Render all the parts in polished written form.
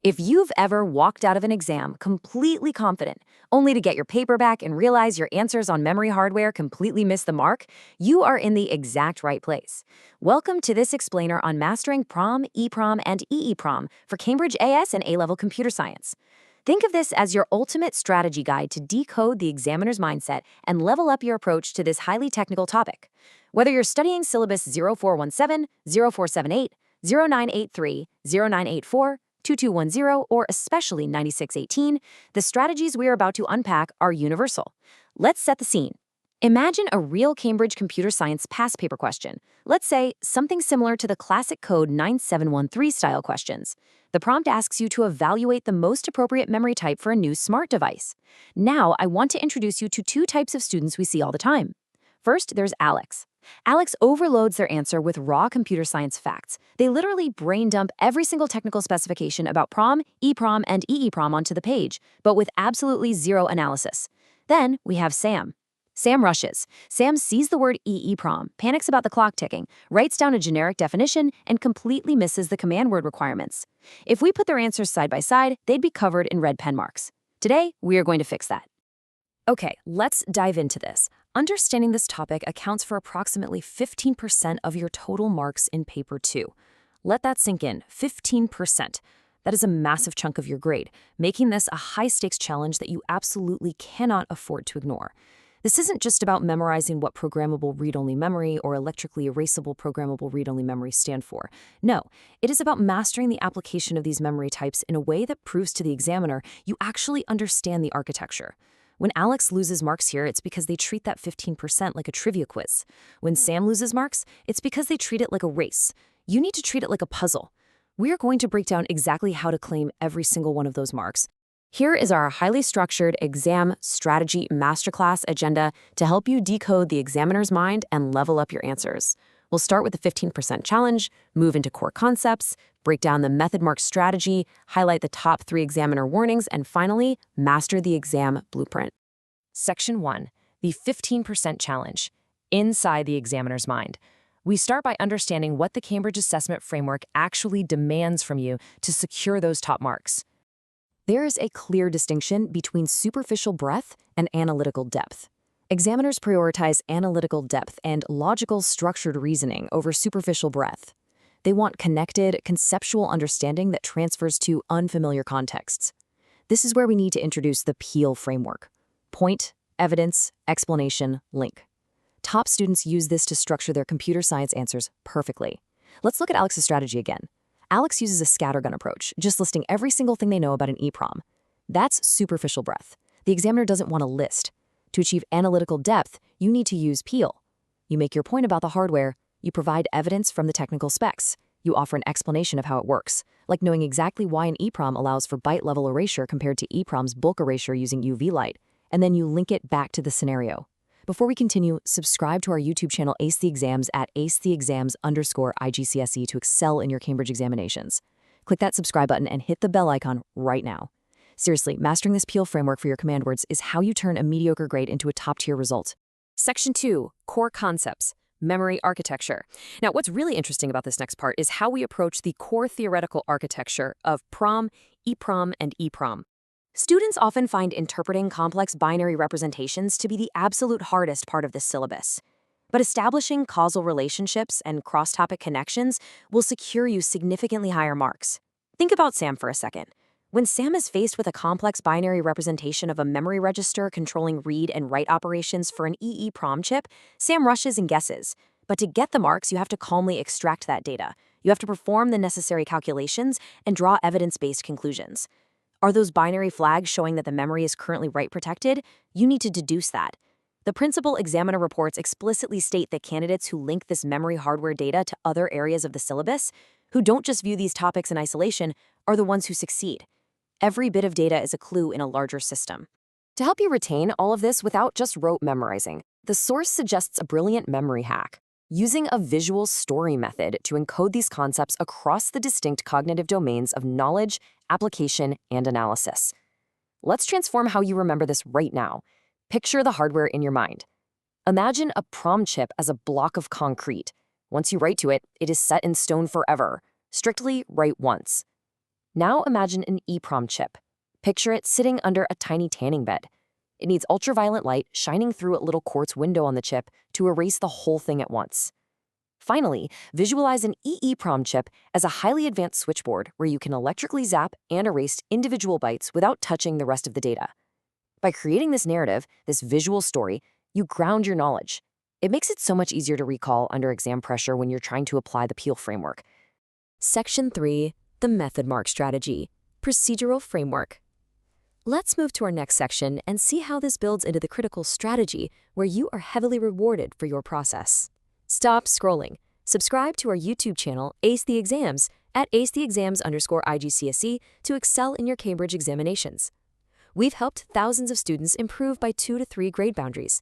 If you've ever walked out of an exam completely confident, only to get your paper back and realize your answers on memory hardware completely missed the mark, you are in the exact right place. Welcome to this explainer on mastering Prom, Eprom, and Eeprom for Cambridge AS and A-level computer science. Think of this as your ultimate strategy guide to decode the examiner's mindset and level up your approach to this highly technical topic. Whether you're studying syllabus 0417, 0478, 0983, 0984, 2210, or especially 9618, the strategies we are about to unpack are universal. Let's set the scene. Imagine a real Cambridge computer science past paper question. Let's say something similar to the classic code 9713 style questions. The prompt asks you to evaluate the most appropriate memory type for a new smart device. Now, I want to introduce you to two types of students we see all the time. First, there's Alex. Alex overloads their answer with raw computer science facts. They literally brain dump every single technical specification about Prom, Eprom, and Eeprom onto the page, but with absolutely zero analysis. Then we have Sam. Sam rushes. Sam sees the word Eeprom, panics about the clock ticking, writes down a generic definition, and completely misses the command word requirements. If we put their answers side by side, they'd be covered in red pen marks. Today, we are going to fix that. Okay, let's dive into this. Understanding this topic accounts for approximately 15% of your total marks in Paper 2. Let that sink in, 15%. That is a massive chunk of your grade, making this a high-stakes challenge that you absolutely cannot afford to ignore. This isn't just about memorizing what programmable read-only memory or electrically erasable programmable read-only memory stand for. No, it is about mastering the application of these memory types in a way that proves to the examiner you actually understand the architecture. When Alex loses marks here, it's because they treat that 15% like a trivia quiz. When Sam loses marks, it's because they treat it like a race. You need to treat it like a puzzle. We are going to break down exactly how to claim every single one of those marks. Here is our highly structured exam strategy masterclass agenda to help you decode the examiner's mind and level up your answers. We'll start with the 15% challenge, move into core concepts, break down the method mark strategy, highlight the top 3 examiner warnings, and finally, master the exam blueprint. Section 1, the 15% challenge, inside the examiner's mind. We start by understanding what the Cambridge Assessment Framework actually demands from you to secure those top marks. There is a clear distinction between superficial breadth and analytical depth. Examiners prioritize analytical depth and logical structured reasoning over superficial breadth. They want connected, conceptual understanding that transfers to unfamiliar contexts. This is where we need to introduce the PEAL framework. Point, evidence, explanation, link. Top students use this to structure their computer science answers perfectly. Let's look at Alex's strategy again. Alex uses a scattergun approach, just listing every single thing they know about an EPROM. That's superficial breadth. The examiner doesn't want a list. To achieve analytical depth, you need to use PEAL. You make your point about the hardware, you provide evidence from the technical specs, you offer an explanation of how it works, like knowing exactly why an EPROM allows for byte-level erasure compared to EPROM's bulk erasure using UV light, and then you link it back to the scenario. Before we continue, subscribe to our YouTube channel Ace the Exams at acetheexams_IGCSE to excel in your Cambridge examinations. Click that subscribe button and hit the bell icon right now. Seriously, mastering this PEAL framework for your command words is how you turn a mediocre grade into a top-tier result. Section 2, Core Concepts, Memory Architecture. Now, what's really interesting about this next part is how we approach the core theoretical architecture of Prom, Eprom, and Eeprom. Students often find interpreting complex binary representations to be the absolute hardest part of this syllabus. But establishing causal relationships and cross-topic connections will secure you significantly higher marks. Think about Sam for a second. When Sam is faced with a complex binary representation of a memory register controlling read and write operations for an EEPROM chip, Sam rushes and guesses. But to get the marks, you have to calmly extract that data. You have to perform the necessary calculations and draw evidence-based conclusions. Are those binary flags showing that the memory is currently write-protected? You need to deduce that. The principal examiner reports explicitly state that candidates who link this memory hardware data to other areas of the syllabus, who don't just view these topics in isolation, are the ones who succeed. Every bit of data is a clue in a larger system. To help you retain all of this without just rote memorizing, the source suggests a brilliant memory hack. Using a visual story method to encode these concepts across the distinct cognitive domains of knowledge, application, and analysis. Let's transform how you remember this right now. Picture the hardware in your mind. Imagine a prom chip as a block of concrete. Once you write to it, it is set in stone forever. Strictly write once. Now imagine an EPROM chip. Picture it sitting under a tiny tanning bed. It needs ultraviolet light shining through a little quartz window on the chip to erase the whole thing at once. Finally, visualize an EEPROM chip as a highly advanced switchboard where you can electrically zap and erase individual bytes without touching the rest of the data. By creating this narrative, this visual story, you ground your knowledge. It makes it so much easier to recall under exam pressure when you're trying to apply the Peel framework. Section 3, the Method Mark Strategy, Procedural Framework. Let's move to our next section and see how this builds into the critical strategy where you are heavily rewarded for your process. Stop scrolling. Subscribe to our YouTube channel, Ace the Exams, at acetheexams_IGCSE to excel in your Cambridge examinations. We've helped thousands of students improve by 2 to 3 grade boundaries.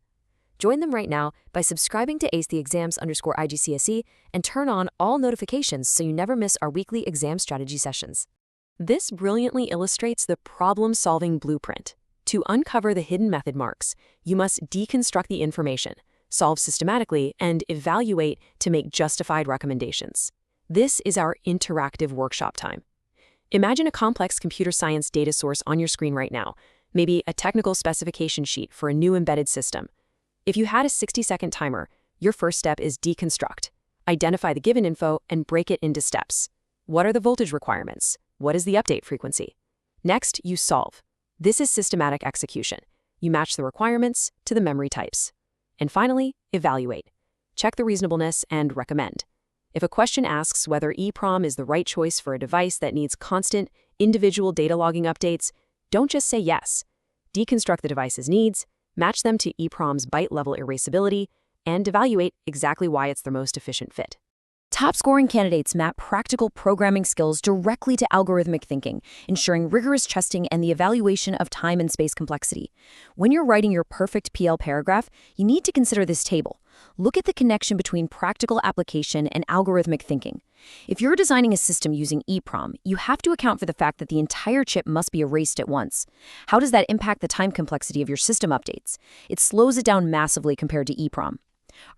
Join them right now by subscribing to Ace the Exams_IGCSE and turn on all notifications so you never miss our weekly exam strategy sessions. This brilliantly illustrates the problem-solving blueprint. To uncover the hidden method marks, you must deconstruct the information, solve systematically, and evaluate to make justified recommendations. This is our interactive workshop time. Imagine a complex computer science data source on your screen right now, maybe a technical specification sheet for a new embedded system. If you had a 60-second timer, your first step is deconstruct. Identify the given info and break it into steps. What are the voltage requirements? What is the update frequency? Next, you solve. This is systematic execution. You match the requirements to the memory types. And finally, evaluate. Check the reasonableness and recommend. If a question asks whether EPROM is the right choice for a device that needs constant, individual data logging updates, don't just say yes. Deconstruct the device's needs, match them to EPROM's byte-level erasability, and evaluate exactly why it's the most efficient fit. Top-scoring candidates map practical programming skills directly to algorithmic thinking, ensuring rigorous testing and the evaluation of time and space complexity. When you're writing your perfect PL paragraph, you need to consider this table. Look at the connection between practical application and algorithmic thinking. If you're designing a system using EPROM, you have to account for the fact that the entire chip must be erased at once. How does that impact the time complexity of your system updates? It slows it down massively compared to EPROM.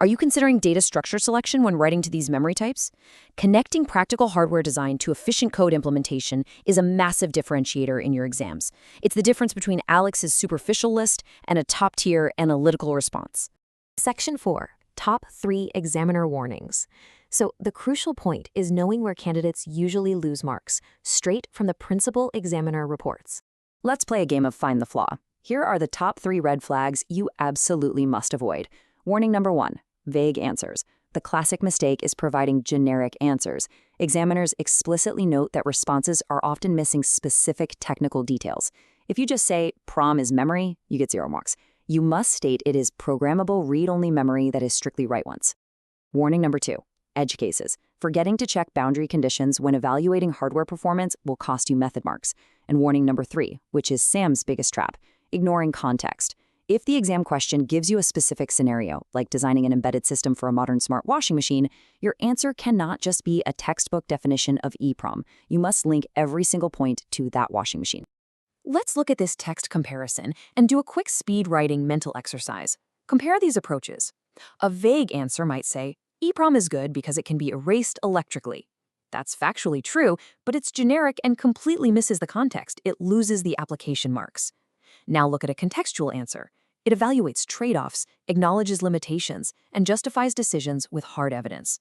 Are you considering data structure selection when writing to these memory types? Connecting practical hardware design to efficient code implementation is a massive differentiator in your exams. It's the difference between Alex's superficial list and a top-tier analytical response. Section 4, Top 3 Examiner Warnings. So the crucial point is knowing where candidates usually lose marks, straight from the principal examiner reports. Let's play a game of Find the Flaw. Here are the top 3 red flags you absolutely must avoid. Warning number 1, vague answers. The classic mistake is providing generic answers. Examiners explicitly note that responses are often missing specific technical details. If you just say, prom is memory, you get 0 marks. You must state it is programmable read-only memory that is strictly write once. Warning number 2, edge cases. Forgetting to check boundary conditions when evaluating hardware performance will cost you method marks. And warning number 3, which is Sam's biggest trap, ignoring context. If the exam question gives you a specific scenario, like designing an embedded system for a modern smart washing machine, your answer cannot just be a textbook definition of EPROM. You must link every single point to that washing machine. Let's look at this text comparison and do a quick speed writing mental exercise. Compare these approaches. A vague answer might say, EPROM is good because it can be erased electrically. That's factually true, but it's generic and completely misses the context. It loses the application marks. Now look at a contextual answer. It evaluates trade-offs, acknowledges limitations, and justifies decisions with hard evidence.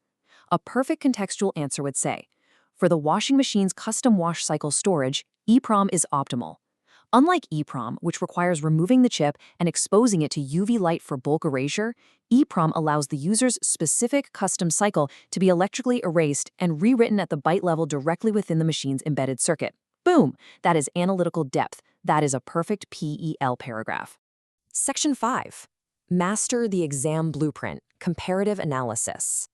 A perfect contextual answer would say, for the washing machine's custom wash cycle storage, EPROM is optimal. Unlike EPROM, which requires removing the chip and exposing it to UV light for bulk erasure, EPROM allows the user's specific custom cycle to be electrically erased and rewritten at the byte level directly within the machine's embedded circuit. Boom! That is analytical depth. That is a perfect PEL paragraph. Section 5. Master the exam blueprint, comparative analysis.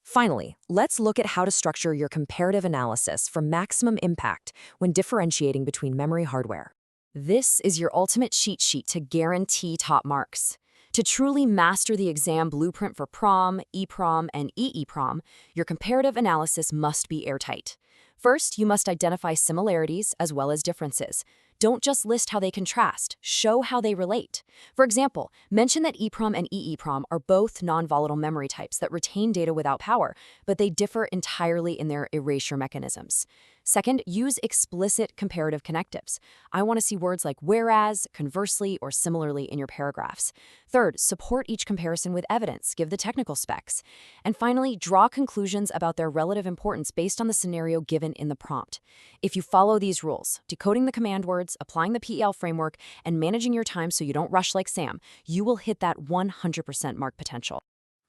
Finally, let's look at how to structure your comparative analysis for maximum impact when differentiating between memory hardware. This is your ultimate cheat sheet to guarantee top marks. To truly master the exam blueprint for Prom, Eprom, and EEProm, your comparative analysis must be airtight. First, you must identify similarities as well as differences. Don't just list how they contrast, show how they relate. For example, mention that EPROM and EEPROM are both non-volatile memory types that retain data without power, but they differ entirely in their erasure mechanisms. Second, use explicit comparative connectives. I want to see words like whereas, conversely, or similarly in your paragraphs. Third, support each comparison with evidence. Give the technical specs. And finally, draw conclusions about their relative importance based on the scenario given in the prompt. If you follow these rules, decoding the command words, applying the PEL framework, and managing your time so you don't rush like Sam, you will hit that 100% mark potential.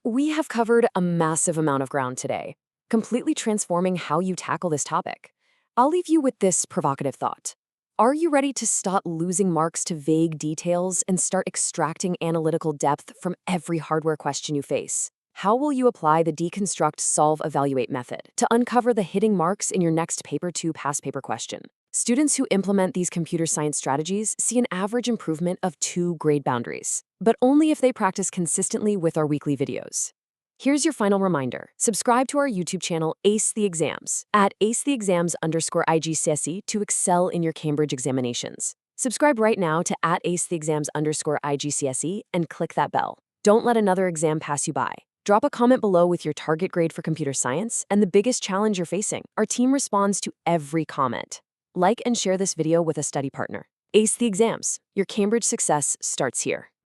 We have covered a massive amount of ground today, completely transforming how you tackle this topic. I'll leave you with this provocative thought. Are you ready to stop losing marks to vague details and start extracting analytical depth from every hardware question you face? How will you apply the deconstruct, solve, evaluate method to uncover the hitting marks in your next paper 2 past paper question? Students who implement these computer science strategies see an average improvement of 2 grade boundaries, but only if they practice consistently with our weekly videos. Here's your final reminder. Subscribe to our YouTube channel, Ace the Exams, at acetheexams_IGCSE to excel in your Cambridge examinations. Subscribe right now to at acetheexams_IGCSE and click that bell. Don't let another exam pass you by. Drop a comment below with your target grade for computer science and the biggest challenge you're facing. Our team responds to every comment. Like and share this video with a study partner. Ace the Exams. Your Cambridge success starts here.